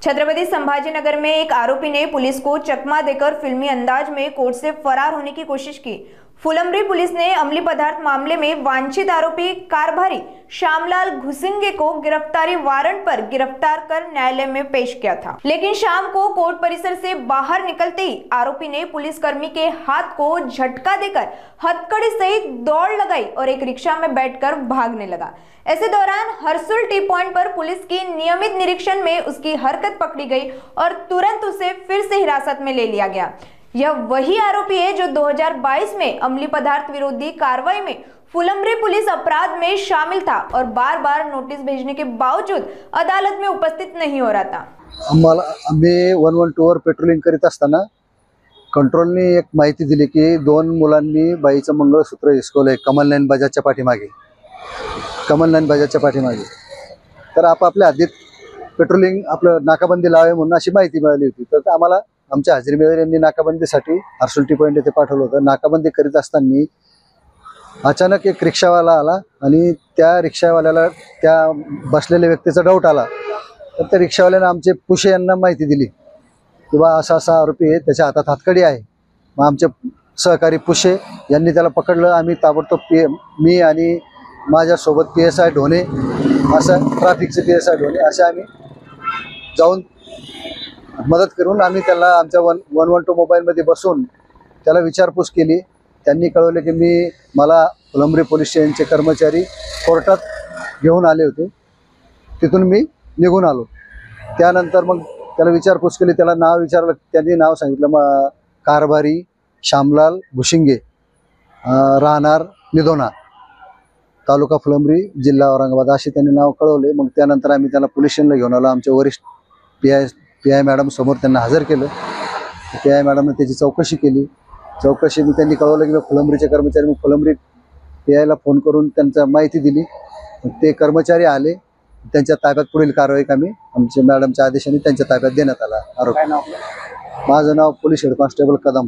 छत्रपति संभाजीनगर में एक आरोपी ने पुलिस को चकमा देकर फिल्मी अंदाज में कोर्ट से फरार होने की कोशिश की। फुलंब्री पुलिस ने अमली पदार्थ मामले में वांछित आरोपी कारभारी श्यामलाल घुसिंगे को गिरफ्तारी वारंट पर गिरफ्तार कर न्यायालय में पेश किया था, लेकिन शाम को कोर्ट परिसर से बाहर निकलते ही आरोपी ने पुलिसकर्मी के हाथ को झटका देकर हथकड़ी सहित दौड़ लगाई और एक रिक्शा में बैठकर भागने लगा। ऐसे दौरान हरसुल टी पॉइंट पर पुलिस की नियमित निरीक्षण में उसकी हरकत पकड़ी गई और तुरंत उसे फिर से हिरासत में ले लिया गया। यह वही आरोपी है जो 2022 में अमली पदार्थ विरोधी कार्रवाई में फुलंब्री पुलिस अपराध में शामिल था और बार बार नोटिस भेजने के बावजूद अदालत में उपस्थित नहीं हो रहा था। आम्ही 112 वर पेट्रोलिंग करीत असताना कंट्रोलने एक माहिती दिली की 2 मुलांनी बाईचं मंगळसूत्र हिसकवले कमल बजाजच्या पाठीमागे। तर आपापल्या हद्दीत पेट्रोलिंग आपलं नाकाबंदी लावावी म्हणून अशी माहिती मिळाली होती। तर आम्हाला आमच्या हजरीमेवर यांनी नाकाबंदीसाठी हरसुल टी पॉइंट येथे पाठवलं होतं। नाकाबंदी करीत असताना अचानक एक रिक्षावाला आला आणि त्या रिक्षावाल्याला त्या बसलेल्या व्यक्तीचा डाऊट आला। तर त्या रिक्षावाल्याने आमचे पुशे यांना माहिती दिली की बा असा आरोपी आहे, त्याच्या हातात हतकडी आहे। मग आमचे सहकारी पुशे यांनी त्याला पकडलं। आम्ही ताबडतोब मी आणि माझ्यासोबत PSI ढोणे, असं ट्रॅफिकचे PSI ढोणे असे आम्ही जाऊन मदत करून आम्ही त्याला आमच्या 112 मोबाईलमध्ये बसून त्याला विचारपूस केली। त्यांनी कळवले की मला फुलंब्री पोलीस स्टेशनचे कर्मचारी कोर्टात घेऊन आले होते, तिथून मी निघून आलो। त्यानंतर मग त्याला विचारपूस केली, त्याला नाव विचारलं, त्यांनी नाव सांगितलं मग कारभारी श्यामलाल घुसिंगे, राहणार निधोना, तालुका फुलंब्री, जिल्हा औरंगाबाद असे त्यांनी नाव कळवले। मग त्यानंतर आम्ही त्याला पोलीस स्टेशनला घेऊन आलो। आमचे वरिष्ठ PI मॅडम समोर त्यांना हजर केलं। PI मॅडमने त्याची चौकशी केली। मी त्यांनी कळवलं की फुलंब्रीचे कर्मचारी, मग फुलंब्री PIला फोन करून त्यांचा माहिती दिली। ते कर्मचारी आले, त्यांच्या ताब्यात पुढील कारवाई आम्ही आमच्या मॅडमच्या आदेशाने त्यांच्या ताब्यात देण्यात आला। आरोप माझं नाव पोलीस हेड कॉन्स्टेबल कदम।